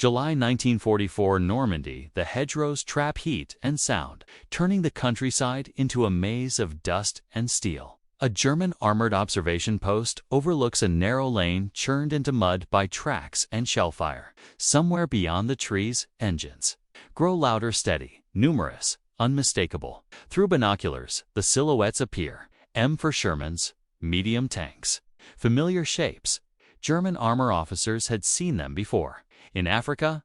July 1944 Normandy, the hedgerows trap heat and sound, turning the countryside into a maze of dust and steel. A German armored observation post overlooks a narrow lane churned into mud by tracks and shellfire. Somewhere beyond the trees, engines grow louder, steady, numerous, unmistakable. Through binoculars, the silhouettes appear. M4 Shermans, medium tanks. Familiar shapes. German armor officers had seen them before. In Africa,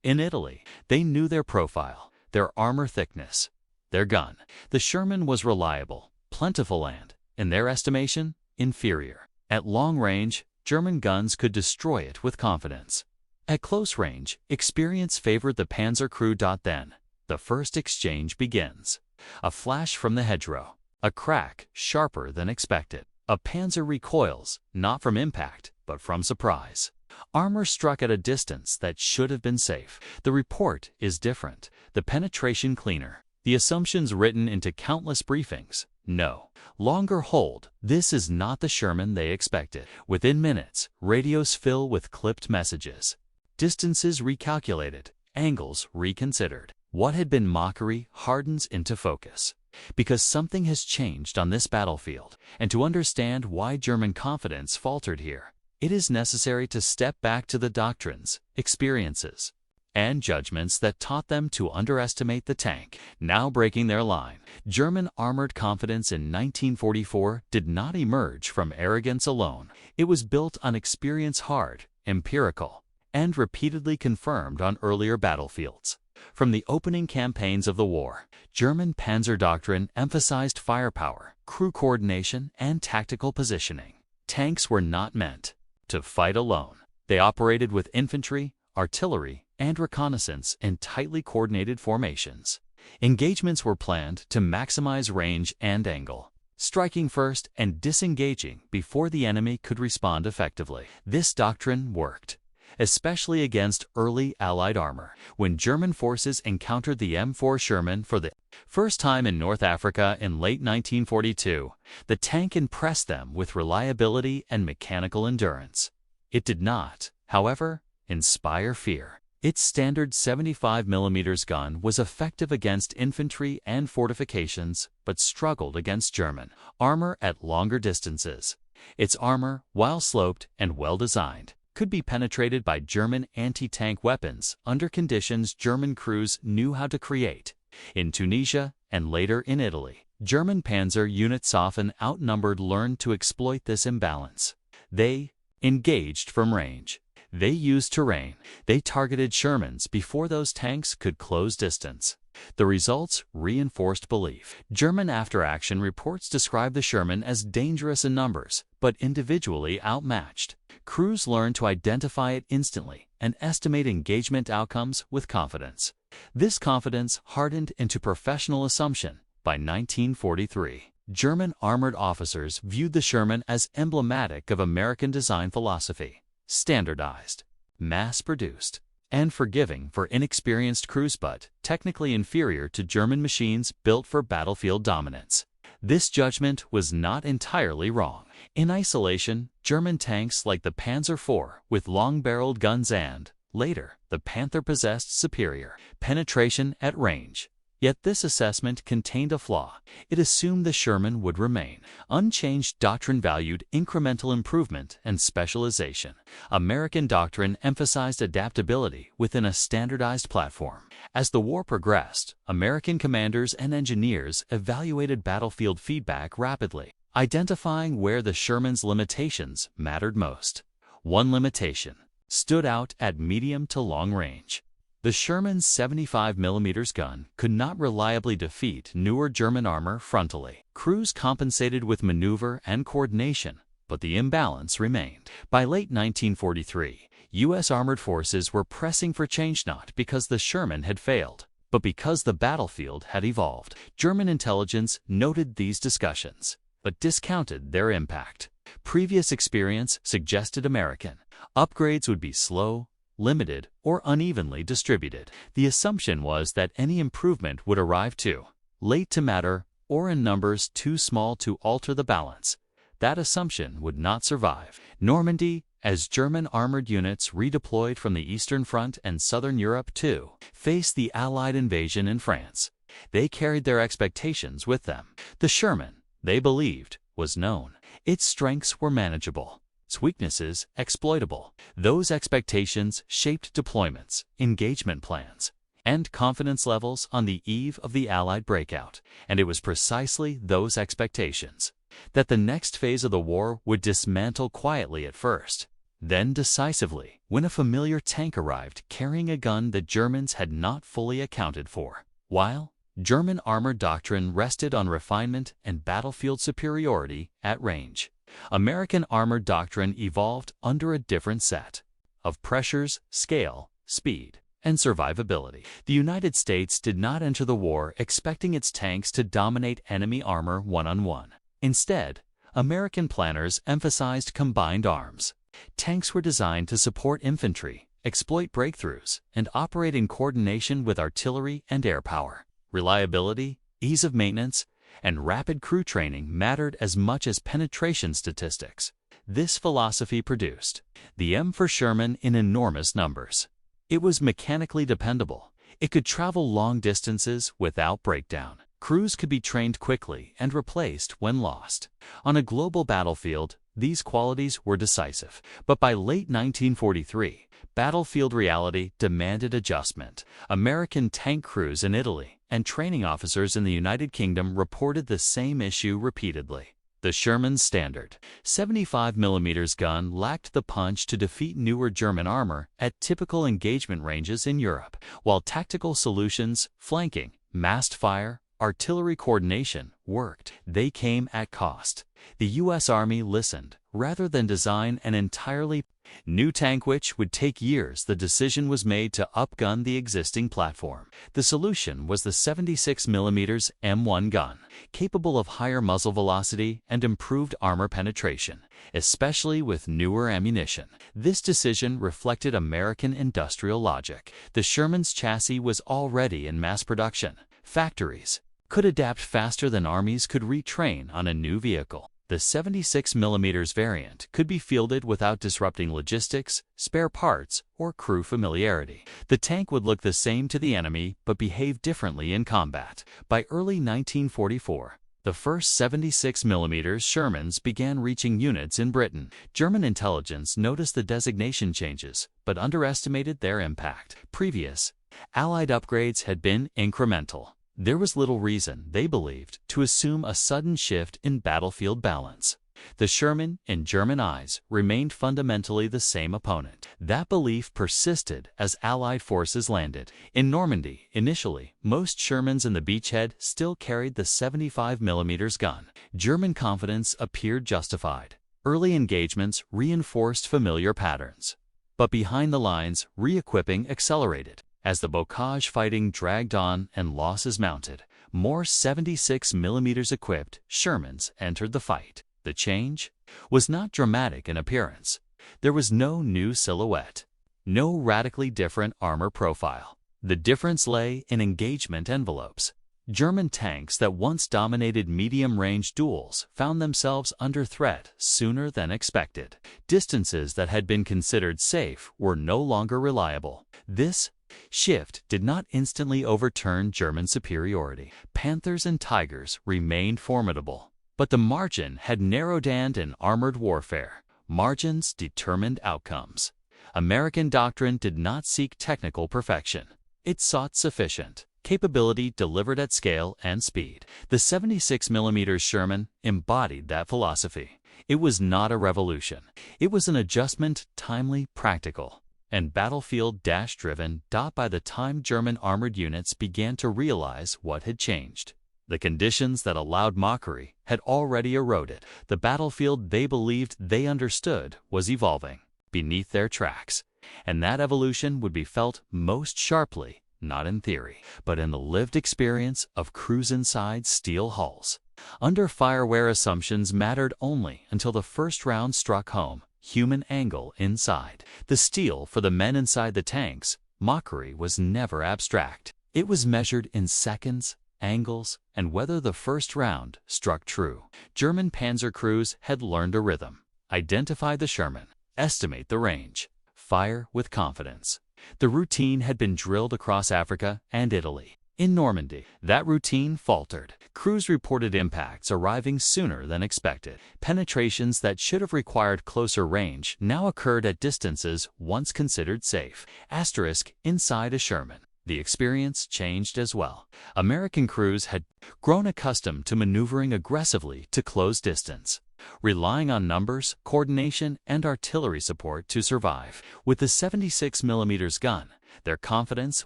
in Italy, they knew their profile, their armor thickness, their gun. The Sherman was reliable, plentiful and, in their estimation, inferior. At long range, German guns could destroy it with confidence. At close range, experience favored the Panzer crew. Then, the first exchange begins. A flash from the hedgerow. A crack sharper than expected. A Panzer recoils, not from impact, but from surprise. Armor struck at a distance that should have been safe. The report is different. The penetration cleaner. The assumptions written into countless briefings. No. Longer hold. This is not the Sherman they expected. Within minutes, radios fill with clipped messages. Distances recalculated. Angles reconsidered. What had been mockery hardens into focus. Because something has changed on this battlefield, and to understand why German confidence faltered here, it is necessary to step back to the doctrines, experiences, and judgments that taught them to underestimate the tank, now breaking their line. German armored confidence in 1944 did not emerge from arrogance alone. It was built on experience, hard, empirical, and repeatedly confirmed on earlier battlefields. From the opening campaigns of the war, German Panzer doctrine emphasized firepower, crew coordination, and tactical positioning. Tanks were not meant to fight alone. They operated with infantry, artillery, and reconnaissance in tightly coordinated formations. Engagements were planned to maximize range and angle, striking first and disengaging before the enemy could respond effectively. This doctrine worked, especially against early Allied armor. When German forces encountered the M4 Sherman for the first time in North Africa in late 1942, the tank impressed them with reliability and mechanical endurance. It did not, however, inspire fear. Its standard 75mm gun was effective against infantry and fortifications, but struggled against German armor at longer distances. Its armor, while sloped and well-designed, could be penetrated by German anti-tank weapons under conditions German crews knew how to create. In Tunisia and later in Italy, German panzer units, often outnumbered, learned to exploit this imbalance. They engaged from range. They used terrain. They targeted Shermans before those tanks could close distance. The results reinforced belief. German after-action reports describe the Sherman as dangerous in numbers, but individually outmatched. Crews learned to identify it instantly and estimate engagement outcomes with confidence. This confidence hardened into professional assumption. By 1943, German armored officers viewed the Sherman as emblematic of American design philosophy: standardized, mass-produced, and forgiving for inexperienced crews, but technically inferior to German machines built for battlefield dominance. This judgment was not entirely wrong. In isolation, German tanks like the Panzer IV with long-barreled guns and, later, the Panther possessed superior penetration at range. Yet this assessment contained a flaw. It assumed the Sherman would remain unchanged. Doctrine valued incremental improvement and specialization. American doctrine emphasized adaptability within a standardized platform. As the war progressed, American commanders and engineers evaluated battlefield feedback rapidly, identifying where the Sherman's limitations mattered most. One limitation stood out at medium to long range. The Sherman's 75mm gun could not reliably defeat newer German armor frontally. Crews compensated with maneuver and coordination, but the imbalance remained. By late 1943, U.S. armored forces were pressing for change, not because the Sherman had failed, but because the battlefield had evolved. German intelligence noted these discussions, but discounted their impact. Previous experience suggested American upgrades would be slow, limited, or unevenly distributed. The assumption was that any improvement would arrive too late to matter, or in numbers too small to alter the balance. That assumption would not survive. Normandy as German armored units redeployed from the Eastern Front and Southern Europe to face the Allied invasion in France. They carried their expectations with them. The Sherman, they believed, was known. Its strengths were manageable, its weaknesses exploitable. Those expectations shaped deployments, engagement plans, and confidence levels on the eve of the Allied breakout. And it was precisely those expectations that the next phase of the war would dismantle quietly at first, then decisively when a familiar tank arrived carrying a gun that Germans had not fully accounted for. While German armored doctrine rested on refinement and battlefield superiority at range, American armored doctrine evolved under a different set of pressures, scale, speed, and survivability. The United States did not enter the war expecting its tanks to dominate enemy armor one-on-one. Instead, American planners emphasized combined arms. Tanks were designed to support infantry, exploit breakthroughs, and operate in coordination with artillery and air power. Reliability, ease of maintenance, and rapid crew training mattered as much as penetration statistics. This philosophy produced the M4 Sherman in enormous numbers. It was mechanically dependable. It could travel long distances without breakdown. Crews could be trained quickly and replaced when lost. On a global battlefield, these qualities were decisive. But by late 1943, battlefield reality demanded adjustment. American tank crews in Italy and training officers in the United Kingdom reported the same issue repeatedly. The Sherman's standard 75mm gun lacked the punch to defeat newer German armor at typical engagement ranges in Europe, while tactical solutions, flanking, massed fire, artillery coordination worked. They came at cost. The U.S. Army listened. Rather than design an entirely new tank which would take years, the decision was made to outgun the existing platform. The solution was the 76mm M1 gun, capable of higher muzzle velocity and improved armor penetration, especially with newer ammunition. This decision reflected American industrial logic. The Sherman's chassis was already in mass production. Factories could adapt faster than armies could retrain on a new vehicle. The 76mm variant could be fielded without disrupting logistics, spare parts, or crew familiarity. The tank would look the same to the enemy but behave differently in combat. By early 1944, the first 76mm Shermans began reaching units in Britain. German intelligence noticed the designation changes but underestimated their impact. Previous Allied upgrades had been incremental. There was little reason, they believed, to assume a sudden shift in battlefield balance. The Sherman, in German eyes, remained fundamentally the same opponent. That belief persisted as Allied forces landed. In Normandy, initially, most Shermans in the beachhead still carried the 75mm gun. German confidence appeared justified. Early engagements reinforced familiar patterns. But behind the lines, re-equipping accelerated. As the bocage fighting dragged on and losses mounted, more 76mm equipped Shermans entered the fight. The change was not dramatic in appearance. There was no new silhouette, no radically different armor profile. The difference lay in engagement envelopes. German tanks that once dominated medium-range duels found themselves under threat sooner than expected. Distances that had been considered safe were no longer reliable. This shift did not instantly overturn German superiority. Panthers and Tigers remained formidable, but the margin had narrowed, and in armored warfare, margins determined outcomes. American doctrine did not seek technical perfection. It sought sufficient capability delivered at scale and speed. The 76mm Sherman embodied that philosophy. It was not a revolution. It was an adjustment, timely, practical, and battlefield-driven. By the time German armored units began to realize what had changed, the conditions that allowed mockery had already eroded. The battlefield they believed they understood was evolving beneath their tracks, and that evolution would be felt most sharply, not in theory, but in the lived experience of crews inside steel hulls. Under fire where assumptions mattered only until the first round struck home. Human angle inside the steel for the men inside the tanks. Mockery was never abstract. It was measured in seconds, angles, and whether the first round struck true. German Panzer crews had learned a rhythm. Identify the Sherman, Estimate the range. Fire with confidence. The routine had been drilled across Africa and Italy. In Normandy, that routine faltered. Crews reported impacts arriving sooner than expected. Penetrations that should have required closer range now occurred at distances once considered safe. Asterisk inside a Sherman. The experience changed as well. American crews had grown accustomed to maneuvering aggressively to close distance, relying on numbers, coordination, and artillery support to survive. With the 76mm gun, their confidence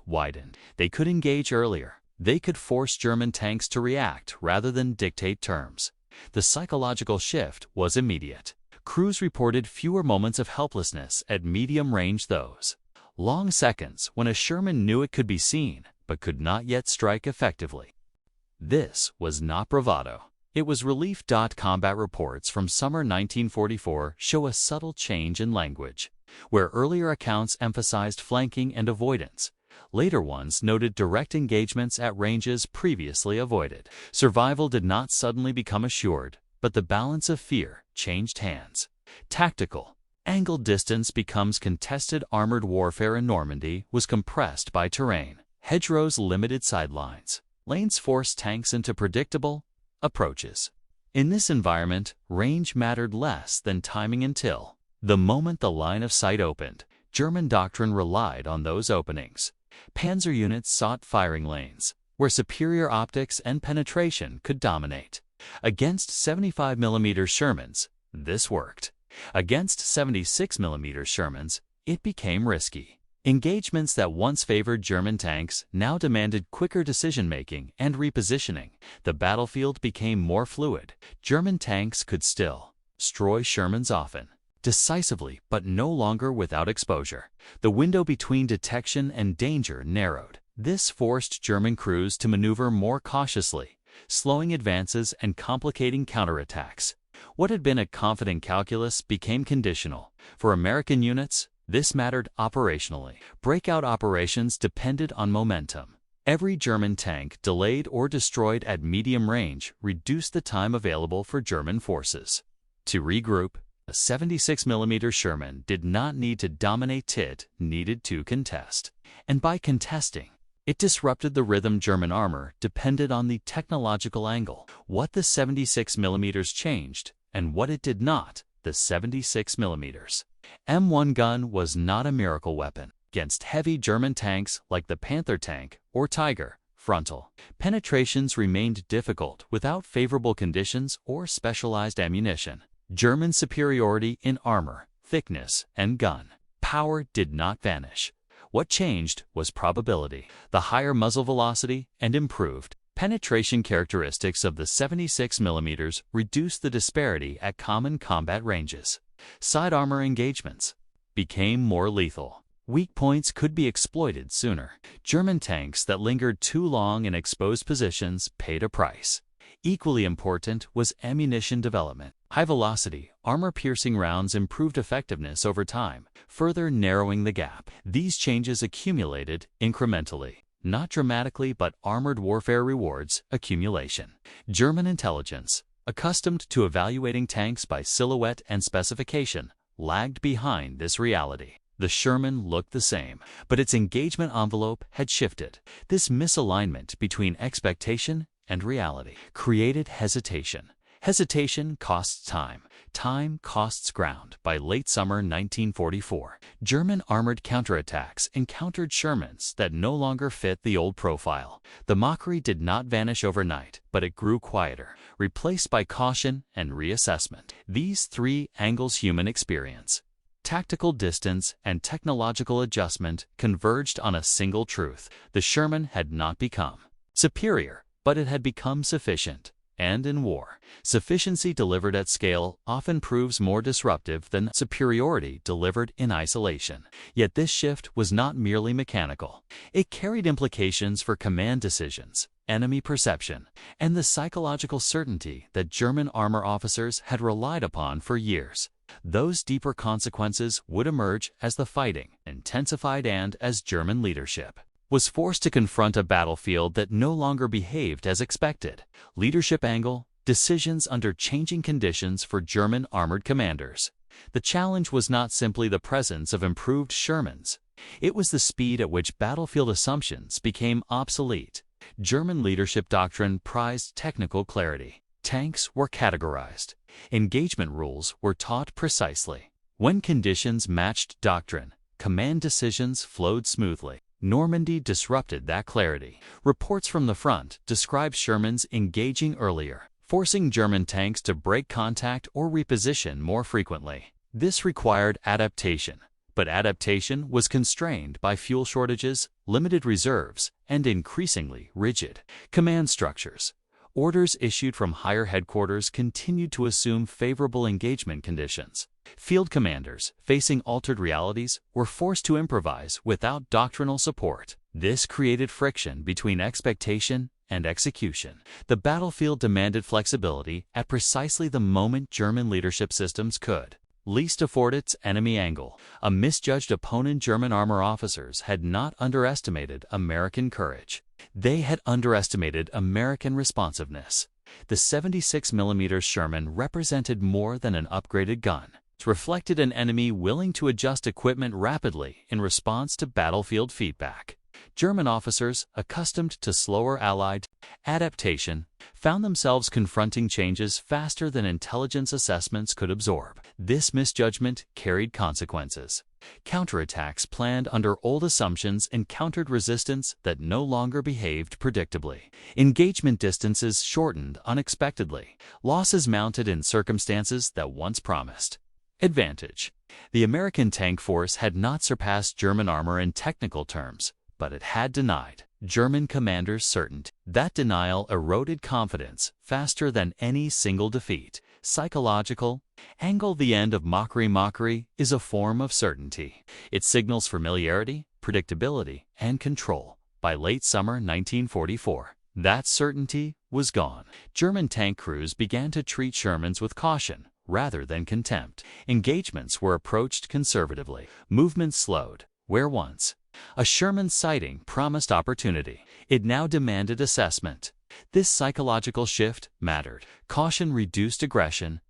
widened. They could engage earlier. They could force German tanks to react rather than dictate terms. The psychological shift was immediate. Crews reported fewer moments of helplessness at medium range, those long seconds when a Sherman knew it could be seen but could not yet strike effectively. This was not bravado. It was relief. Combat reports from summer 1944 show a subtle change in language. Where earlier accounts emphasized flanking and avoidance, later ones noted direct engagements at ranges previously avoided. Survival did not suddenly become assured, but the balance of fear changed hands. Tactical, angled distance becomes contested. Armored warfare in Normandy was compressed by terrain. Hedgerows limited sidelines. Lanes forced tanks into predictable approaches. In this environment, range mattered less than timing until the moment the line of sight opened. German doctrine relied on those openings. Panzer units sought firing lanes, where superior optics and penetration could dominate. Against 75mm Shermans, this worked. Against 76mm Shermans, it became risky. Engagements that once favored German tanks now demanded quicker decision-making and repositioning. The battlefield became more fluid. German tanks could still destroy Shermans often, decisively, but no longer without exposure. The window between detection and danger narrowed. This forced German crews to maneuver more cautiously, slowing advances and complicating counterattacks. What had been a confident calculus became conditional. For American units, this mattered operationally. Breakout operations depended on momentum. Every German tank delayed or destroyed at medium range reduced the time available for German forces to regroup. A 76mm Sherman did not need to dominate, it needed to contest. And by contesting, it disrupted the rhythm. German armor depended on the technological angle. What the 76mm changed, and what it did not, the 76mm M1 gun was not a miracle weapon. Against heavy German tanks like the Panther tank or Tiger, frontal penetrations remained difficult without favorable conditions or specialized ammunition. German superiority in armor, thickness, and gun power did not vanish. What changed was probability. The higher muzzle velocity and improved penetration characteristics of the 76mm reduced the disparity at common combat ranges. Side armor engagements became more lethal. Weak points could be exploited sooner. German tanks that lingered too long in exposed positions paid a price. Equally important was ammunition development. High-velocity, armor-piercing rounds improved effectiveness over time, further narrowing the gap. These changes accumulated incrementally. Not dramatically, but armored warfare rewards accumulation. German intelligence, accustomed to evaluating tanks by silhouette and specification, lagged behind this reality. The Sherman looked the same, but its engagement envelope had shifted. This misalignment between expectation and reality created hesitation. Hesitation costs time. Time costs ground. By late summer 1944, German armored counterattacks encountered Shermans that no longer fit the old profile. The mockery did not vanish overnight, but it grew quieter, replaced by caution and reassessment. These three angles: human experience, tactical distance, and technological adjustment converged on a single truth. The Sherman had not become superior, but it had become sufficient. And in war, sufficiency delivered at scale often proves more disruptive than superiority delivered in isolation. Yet this shift was not merely mechanical. It carried implications for command decisions, enemy perception, and the psychological certainty that German armor officers had relied upon for years. Those deeper consequences would emerge as the fighting intensified and as German leadership was forced to confront a battlefield that no longer behaved as expected. Leadership angle, decisions under changing conditions for German armored commanders. The challenge was not simply the presence of improved Shermans. It was the speed at which battlefield assumptions became obsolete. German leadership doctrine prized technical clarity. Tanks were categorized. Engagement rules were taught precisely. When conditions matched doctrine, command decisions flowed smoothly. Normandy disrupted that clarity. Reports from the front describe Shermans engaging earlier, forcing German tanks to break contact or reposition more frequently. This required adaptation, but adaptation was constrained by fuel shortages, limited reserves, and increasingly rigid command structures. Orders issued from higher headquarters continued to assume favorable engagement conditions. Field commanders, facing altered realities, were forced to improvise without doctrinal support. This created friction between expectation and execution. The battlefield demanded flexibility at precisely the moment German leadership systems could least afford its enemy angle. A misjudged opponent. German armor officers had not underestimated American courage. They had underestimated American responsiveness. The 76mm Sherman represented more than an upgraded gun. It reflected an enemy willing to adjust equipment rapidly in response to battlefield feedback. German officers, accustomed to slower Allied adaptation, found themselves confronting changes faster than intelligence assessments could absorb. This misjudgment carried consequences. Counterattacks planned under old assumptions encountered resistance that no longer behaved predictably. Engagement distances shortened unexpectedly. Losses mounted in circumstances that once promised advantage. The American tank force had not surpassed German armor in technical terms, but it had denied German commanders certainty. That denial eroded confidence faster than any single defeat. Psychological angle. The end of mockery. Mockery is a form of certainty. It signals familiarity, predictability, and control. By late summer 1944, that certainty was gone. German tank crews began to treat Shermans with caution rather than contempt. Engagements were approached conservatively. Movements slowed. Where once a Sherman sighting promised opportunity, it now demanded assessment. This psychological shift mattered. Caution reduced aggression,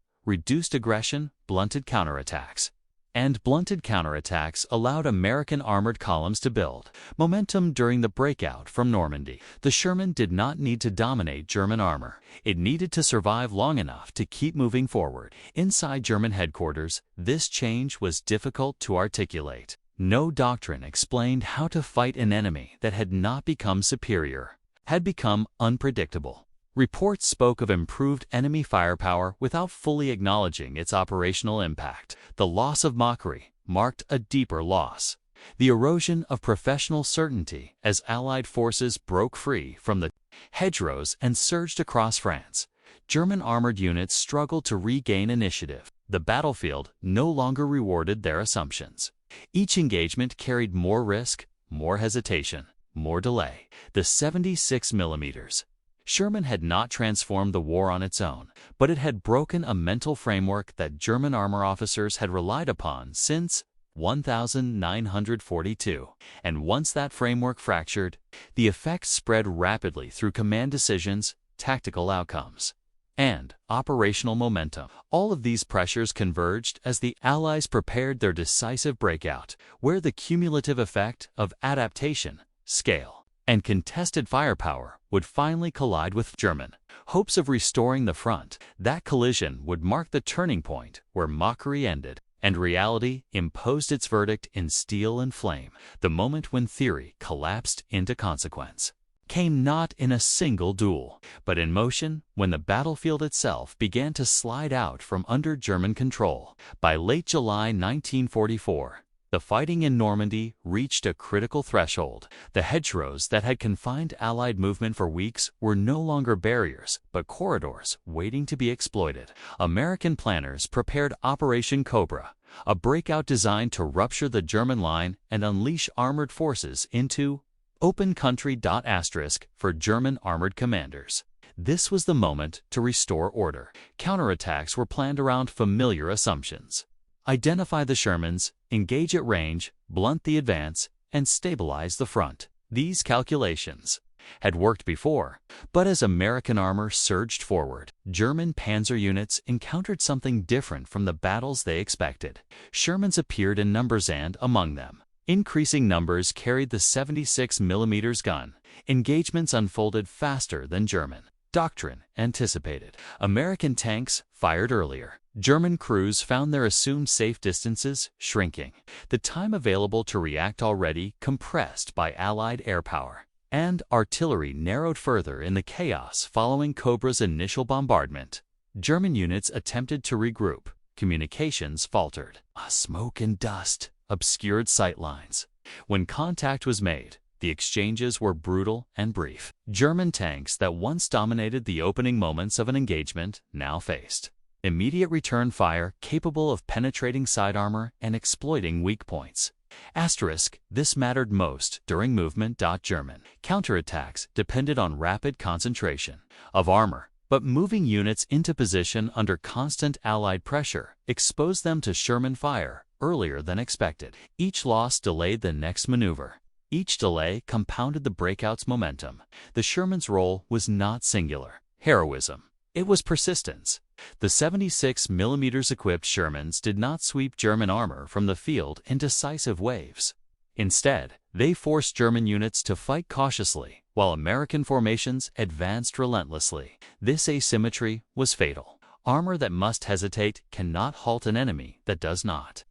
blunted counterattacks. And blunted counterattacks allowed American armored columns to build momentum during the breakout from Normandy. The Sherman did not need to dominate German armor. It needed to survive long enough to keep moving forward. Inside German headquarters, this change was difficult to articulate. No doctrine explained how to fight an enemy that had not become superior, had become unpredictable. Reports spoke of improved enemy firepower without fully acknowledging its operational impact. The loss of mockery marked a deeper loss. The erosion of professional certainty as Allied forces broke free from the hedgerows and surged across France. German armored units struggled to regain initiative. The battlefield no longer rewarded their assumptions. Each engagement carried more risk, more hesitation, more delay. The 76mm Sherman had not transformed the war on its own, but it had broken a mental framework that German armor officers had relied upon since 1942. And once that framework fractured, the effects spread rapidly through command decisions, tactical outcomes, and operational momentum. All of these pressures converged as the Allies prepared their decisive breakout, where the cumulative effect of adaptation, scale, and contested firepower would finally collide with German hopes of restoring the front. That collision would mark the turning point where mockery ended and reality imposed its verdict in steel and flame. The moment when theory collapsed into consequence came not in a single duel, but in motion when the battlefield itself began to slide out from under German control. By late July 1944, the fighting in Normandy reached a critical threshold. The hedgerows that had confined Allied movement for weeks were no longer barriers, but corridors waiting to be exploited. American planners prepared Operation Cobra, a breakout designed to rupture the German line and unleash armored forces into open country. For German armored commanders, this was the moment to restore order. Counterattacks were planned around familiar assumptions. Identify the Shermans, engage at range, blunt the advance, and stabilize the front. These calculations had worked before, but as American armor surged forward, German Panzer units encountered something different from the battles they expected. Shermans appeared in numbers and, among them, increasing numbers carried the 76mm gun. Engagements unfolded faster than German doctrine anticipated. American tanks fired earlier. German crews found their assumed safe distances shrinking, the time available to react already compressed by Allied air power, and artillery narrowed further in the chaos following Cobra's initial bombardment. German units attempted to regroup. Communications faltered. Smoke and dust obscured sightlines. When contact was made, the exchanges were brutal and brief. German tanks that once dominated the opening moments of an engagement now faced immediate return fire capable of penetrating side armor and exploiting weak points. This mattered most during movement. German counterattacks depended on rapid concentration of armor, but moving units into position under constant Allied pressure exposed them to Sherman fire earlier than expected. Each loss delayed the next maneuver. Each delay compounded the breakout's momentum. The Sherman's role was not singular heroism. It was persistence. The 76mm equipped Shermans did not sweep German armor from the field in decisive waves. Instead, they forced German units to fight cautiously, while American formations advanced relentlessly. This asymmetry was fatal. Armor that must hesitate cannot halt an enemy that does not.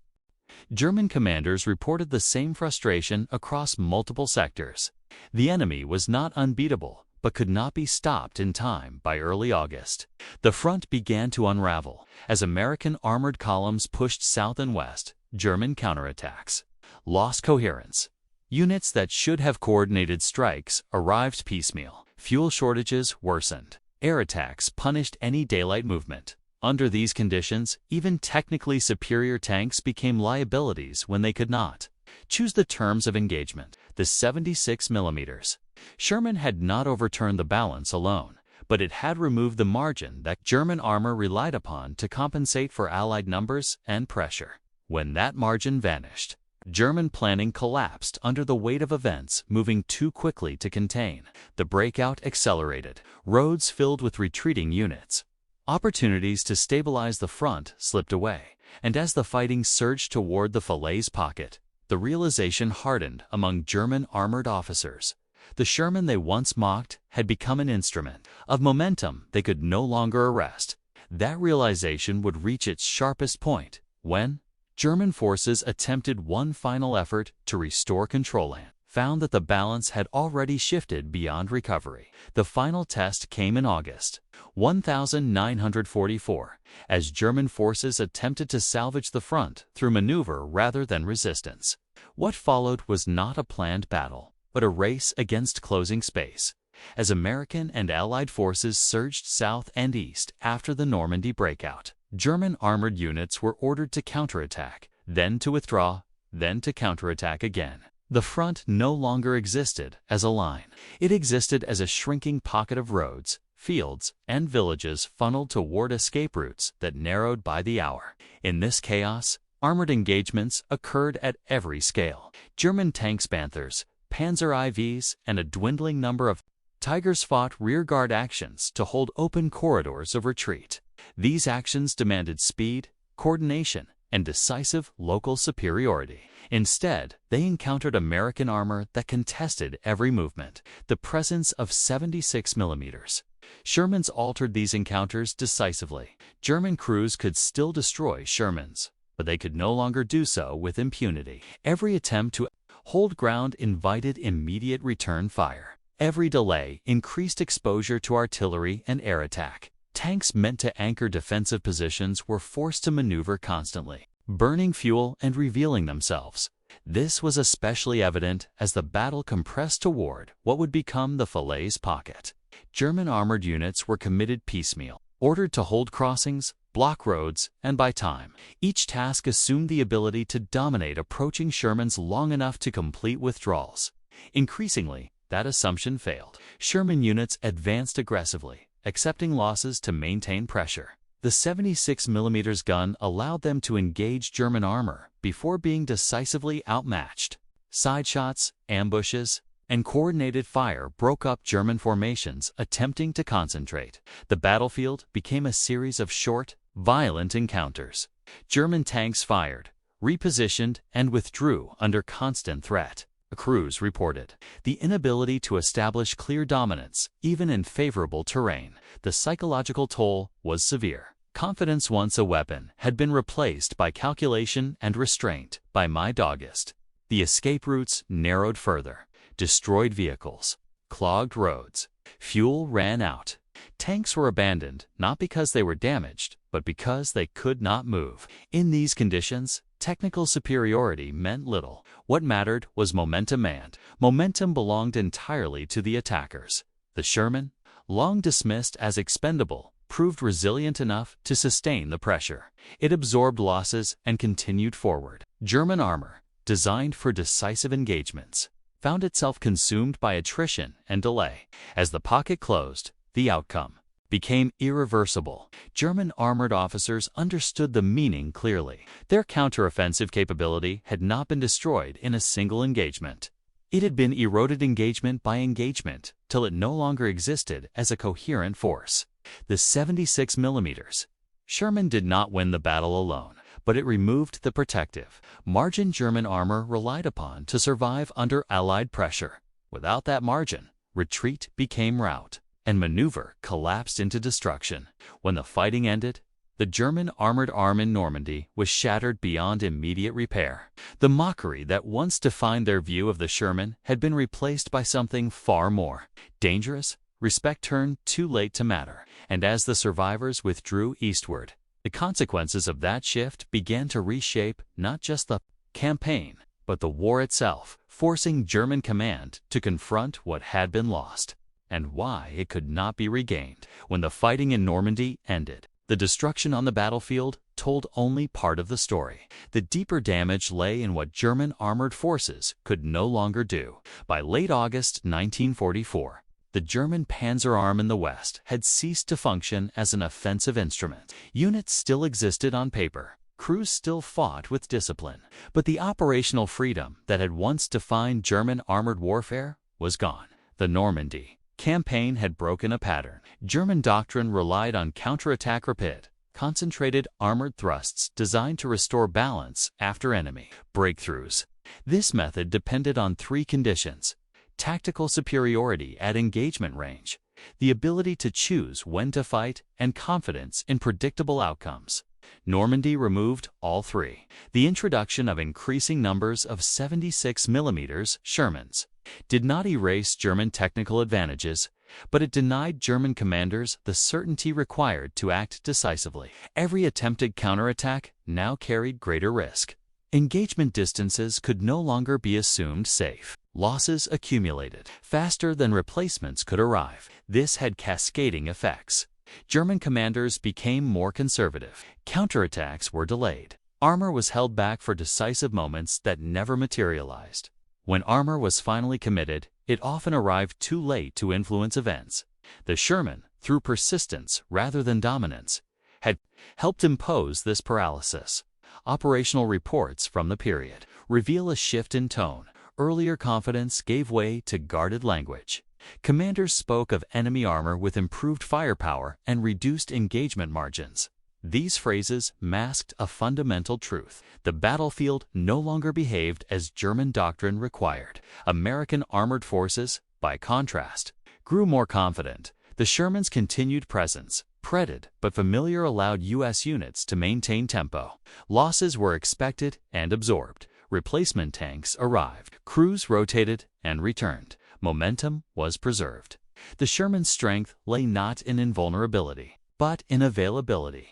German commanders reported the same frustration across multiple sectors. The enemy was not unbeatable, but could not be stopped in time. By early August, the front began to unravel. As American armored columns pushed south and west, German counterattacks lost coherence. Units that should have coordinated strikes arrived piecemeal. Fuel shortages worsened. Air attacks punished any daylight movement. Under these conditions, even technically superior tanks became liabilities when they could not choose the terms of engagement. The 76mm Sherman had not overturned the balance alone, but it had removed the margin that German armor relied upon to compensate for Allied numbers and pressure. When that margin vanished, German planning collapsed under the weight of events moving too quickly to contain. The breakout accelerated. Roads filled with retreating units. Opportunities to stabilize the front slipped away, and as the fighting surged toward the Falaise pocket, the realization hardened among German armored officers. The Sherman they once mocked had become an instrument of momentum they could no longer arrest. That realization would reach its sharpest point when German forces attempted one final effort to restore control and found that the balance had already shifted beyond recovery. The final test came in August 1944, as German forces attempted to salvage the front through maneuver rather than resistance. What followed was not a planned battle, but a race against closing space. As American and Allied forces surged south and east after the Normandy breakout, German armored units were ordered to counterattack, then to withdraw, then to counterattack again. The front no longer existed as a line. It existed as a shrinking pocket of roads, fields, and villages funneled toward escape routes that narrowed by the hour. In this chaos, armored engagements occurred at every scale. German tanks, Panthers, Panzer IVs, and a dwindling number of Tigers fought rearguard actions to hold open corridors of retreat. These actions demanded speed, coordination, and decisive local superiority. Instead, they encountered American armor that contested every movement. The presence of 76mm Shermans altered these encounters decisively. German crews could still destroy Shermans, but they could no longer do so with impunity. Every attempt to hold ground invited immediate return fire. Every delay increased exposure to artillery and air attack. Tanks meant to anchor defensive positions were forced to maneuver constantly, burning fuel and revealing themselves. This was especially evident as the battle compressed toward what would become the Falaise pocket. German armored units were committed piecemeal, ordered to hold crossings, block roads, and by time. Each task assumed the ability to dominate approaching Shermans long enough to complete withdrawals. Increasingly, that assumption failed. Sherman units advanced aggressively, accepting losses to maintain pressure. The 76mm gun allowed them to engage German armor before being decisively outmatched. Side shots, ambushes, and coordinated fire broke up German formations attempting to concentrate. The battlefield became a series of short, violent encounters. German tanks fired, repositioned, and withdrew under constant threat. Crews reported the inability to establish clear dominance, even in favorable terrain. The psychological toll was severe. Confidence, once a weapon, had been replaced by calculation and restraint. By mid-August, the escape routes narrowed further. Destroyed vehicles, clogged roads, fuel ran out. Tanks were abandoned not because they were damaged, but because they could not move. In these conditions, technical superiority meant little. What mattered was momentum, and momentum belonged entirely to the attackers. The Sherman, long dismissed as expendable, proved resilient enough to sustain the pressure. It absorbed losses and continued forward. German armor, designed for decisive engagements, found itself consumed by attrition and delay. As the pocket closed, the outcome became irreversible. German armored officers understood the meaning clearly. Their counteroffensive capability had not been destroyed in a single engagement. It had been eroded engagement by engagement till it no longer existed as a coherent force. The 76 mm Sherman did not win the battle alone, but it removed the protective margin German armor relied upon to survive under Allied pressure. Without that margin, retreat became rout, and maneuver collapsed into destruction. When the fighting ended, the German armored arm in Normandy was shattered beyond immediate repair. The mockery that once defined their view of the Sherman had been replaced by something far more dangerous. Respect turned too late to matter, and as the survivors withdrew eastward, the consequences of that shift began to reshape not just the campaign, but the war itself, forcing German command to confront what had been lost and why it could not be regained. When the fighting in Normandy ended, the destruction on the battlefield told only part of the story. The deeper damage lay in what German armored forces could no longer do. By late August 1944, the German Panzer arm in the West had ceased to function as an offensive instrument. Units still existed on paper. Crews still fought with discipline. But the operational freedom that had once defined German armored warfare was gone. The Normandy campaign had broken a pattern. German doctrine relied on counterattack, rapid, concentrated armored thrusts designed to restore balance after enemy breakthroughs. This method depended on three conditions: tactical superiority at engagement range, the ability to choose when to fight, and confidence in predictable outcomes. Normandy removed all three. The introduction of increasing numbers of 76 mm Shermans did not erase German technical advantages, but it denied German commanders the certainty required to act decisively. Every attempted counterattack now carried greater risk. Engagement distances could no longer be assumed safe. Losses accumulated faster than replacements could arrive. This had cascading effects. German commanders became more conservative. Counterattacks were delayed. Armor was held back for decisive moments that never materialized. When armor was finally committed, it often arrived too late to influence events. The Sherman, through persistence rather than dominance, had helped impose this paralysis. Operational reports from the period reveal a shift in tone. Earlier confidence gave way to guarded language. Commanders spoke of enemy armor with improved firepower and reduced engagement margins. These phrases masked a fundamental truth. The battlefield no longer behaved as German doctrine required. American armored forces, by contrast, grew more confident. The Sherman's continued presence, dreaded but familiar, allowed U.S. units to maintain tempo. Losses were expected and absorbed. Replacement tanks arrived. Crews rotated and returned. Momentum was preserved. The Sherman's strength lay not in invulnerability, but in availability.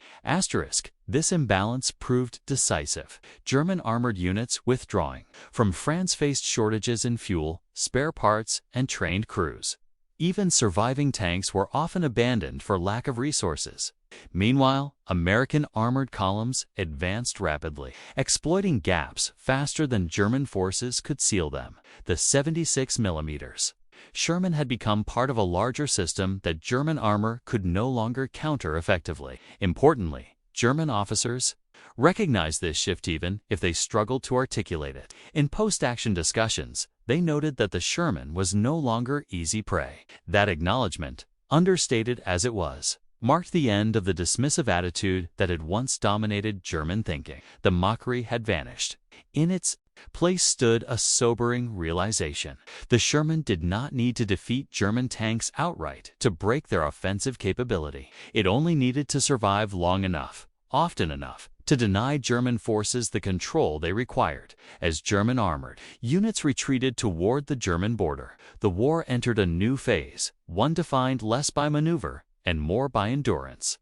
This imbalance proved decisive. German armored units withdrawing from France faced shortages in fuel, spare parts, and trained crews. Even surviving tanks were often abandoned for lack of resources. Meanwhile, American armored columns advanced rapidly, exploiting gaps faster than German forces could seal them. The 76 mm Sherman had become part of a larger system that German armor could no longer counter effectively. Importantly, German officers recognized this shift even if they struggled to articulate it. In post-action discussions, they noted that the Sherman was no longer easy prey. That acknowledgement, understated as it was, marked the end of the dismissive attitude that had once dominated German thinking. The mockery had vanished. In its place stood a sobering realization. The Sherman did not need to defeat German tanks outright to break their offensive capability. It only needed to survive long enough, often enough, to deny German forces the control they required. As German armored units retreated toward the German border, the war entered a new phase, one defined less by maneuver and more by endurance.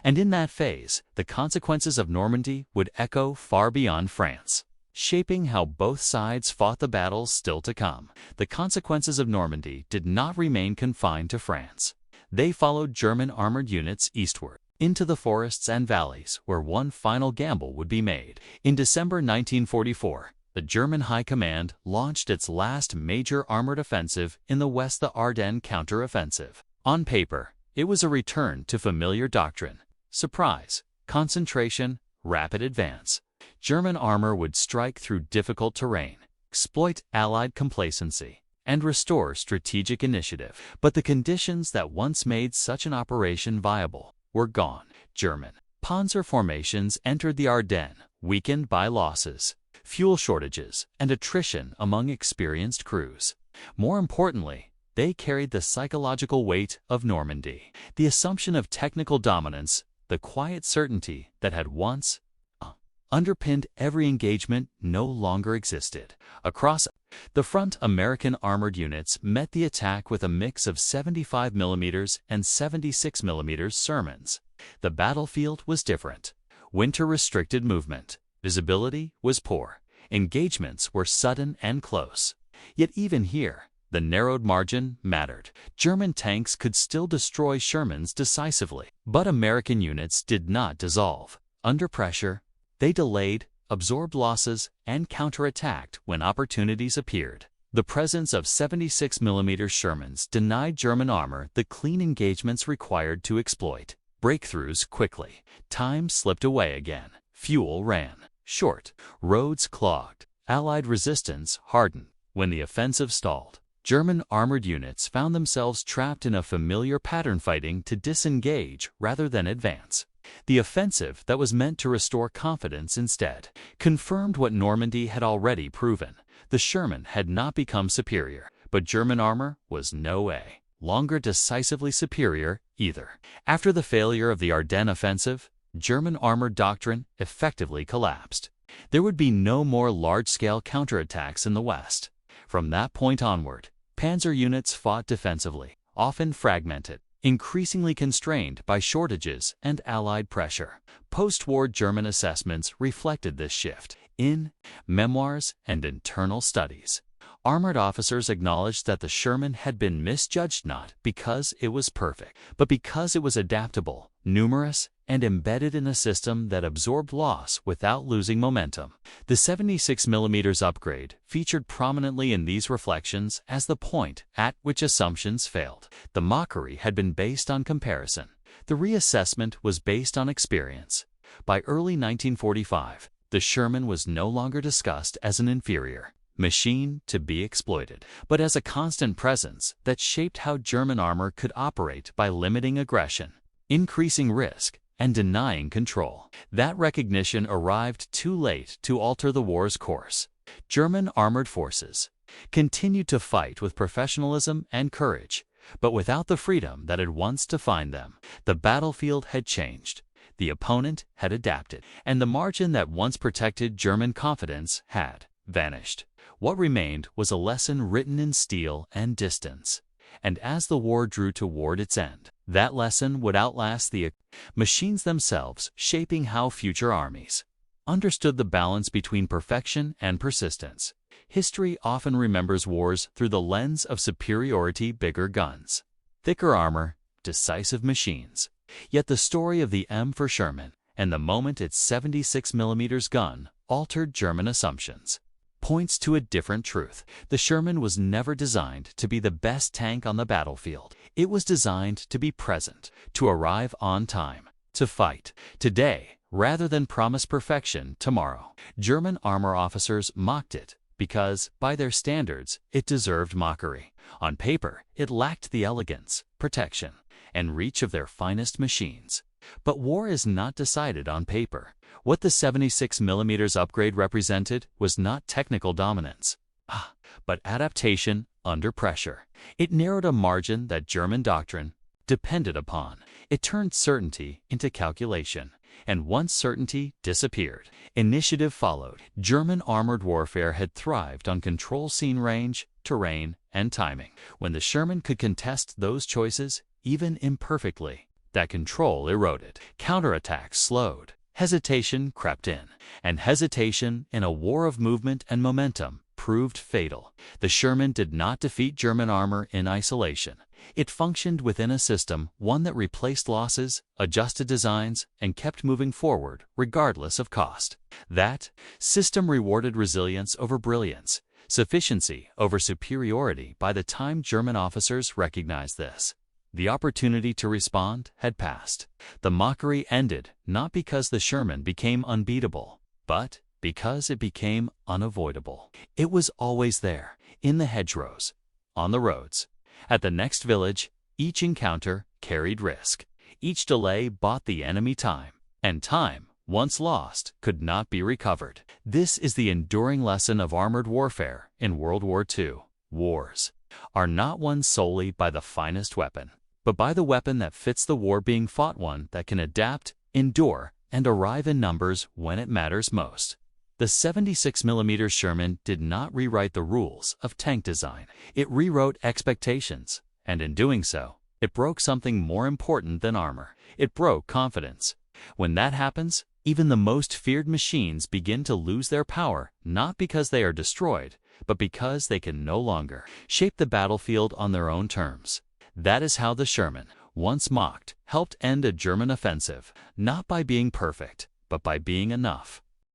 And in that phase, the consequences of Normandy would echo far beyond France, shaping how both sides fought the battles still to come. The consequences of Normandy did not remain confined to France. They followed German armored units eastward, into the forests and valleys where one final gamble would be made. In December 1944, the German High Command launched its last major armored offensive in the west, the Ardennes counteroffensive. On paper, it was a return to familiar doctrine: surprise, concentration, rapid advance. German armor would strike through difficult terrain, exploit Allied complacency, and restore strategic initiative. But the conditions that once made such an operation viable were gone. German Panzer formations entered the Ardennes, weakened by losses, fuel shortages, and attrition among experienced crews. More importantly, they carried the psychological weight of Normandy. The assumption of technical dominance, the quiet certainty that had once underpinned every engagement, no longer existed. Across the front, American armored units met the attack with a mix of 75mm and 76mm Shermans. The battlefield was different. Winter restricted movement. Visibility was poor. Engagements were sudden and close. Yet even here, the narrowed margin mattered. German tanks could still destroy Shermans decisively, but American units did not dissolve. Under pressure, they delayed, absorbed losses, and counterattacked when opportunities appeared. The presence of 76mm Shermans denied German armor the clean engagements required to exploit breakthroughs quickly. Time slipped away again. Fuel ran short. Roads clogged. Allied resistance hardened. When the offensive stalled, German armored units found themselves trapped in a familiar pattern, fighting to disengage rather than advance. The offensive that was meant to restore confidence instead confirmed what Normandy had already proven. The Sherman had not become superior, but German armor was no way longer decisively superior either. After the failure of the Ardennes offensive, German armored doctrine effectively collapsed. There would be no more large-scale counterattacks in the West. From that point onward, Panzer units fought defensively, often fragmented, increasingly constrained by shortages and Allied pressure. Post-war German assessments reflected this shift. In memoirs and internal studies, armored officers acknowledged that the Sherman had been misjudged not because it was perfect, but because it was adaptable, numerous, and embedded in a system that absorbed loss without losing momentum. The 76mm upgrade featured prominently in these reflections as the point at which assumptions failed. The mockery had been based on comparison. The reassessment was based on experience. By early 1945, the Sherman was no longer discussed as an inferior machine to be exploited, but as a constant presence that shaped how German armor could operate by limiting aggression, increasing risk, and denying control. That recognition arrived too late to alter the war's course. German armored forces continued to fight with professionalism and courage, but without the freedom that had once defined them. The battlefield had changed, the opponent had adapted, and the margin that once protected German confidence had vanished. What remained was a lesson written in steel and distance. And as the war drew toward its end, that lesson would outlast the machines themselves, shaping how future armies understood the balance between perfection and persistence. History often remembers wars through the lens of superiority: bigger guns, thicker armor, decisive machines. Yet the story of the M4 Sherman and the moment its 76mm gun altered German assumptions points to a different truth. The Sherman was never designed to be the best tank on the battlefield. It was designed to be present, to arrive on time, to fight. Today, rather than promise perfection tomorrow. German armor officers mocked it because, by their standards, it deserved mockery. On paper, it lacked the elegance, protection, and reach of their finest machines. But war is not decided on paper. What the 76mm upgrade represented was not technical dominance, but adaptation under pressure. It narrowed a margin that German doctrine depended upon. It turned certainty into calculation, and once certainty disappeared, initiative followed. German armored warfare had thrived on control scene range, terrain, and timing. When the Sherman could contest those choices, even imperfectly, that control eroded. Counterattacks slowed. Hesitation crept in, and hesitation in a war of movement and momentum proved fatal. The Sherman did not defeat German armor in isolation. It functioned within a system, one that replaced losses, adjusted designs, and kept moving forward regardless of cost. That system rewarded resilience over brilliance, sufficiency over superiority. By the time German officers recognized this, the opportunity to respond had passed. The mockery ended not because the Sherman became unbeatable, but because it became unavoidable. It was always there, in the hedgerows, on the roads, at the next village. Each encounter carried risk. Each delay bought the enemy time, and time, once lost, could not be recovered. This is the enduring lesson of armored warfare in World War II. Wars are not won solely by the finest weapon, but by the weapon that fits the war being fought, one that can adapt, endure, and arrive in numbers when it matters most. The 76mm Sherman did not rewrite the rules of tank design. It rewrote expectations, and in doing so, it broke something more important than armor. It broke confidence. When that happens, even the most feared machines begin to lose their power, not because they are destroyed, but because they can no longer shape the battlefield on their own terms. That is how the Sherman, once mocked, helped end a German offensive, not by being perfect, but by being enough.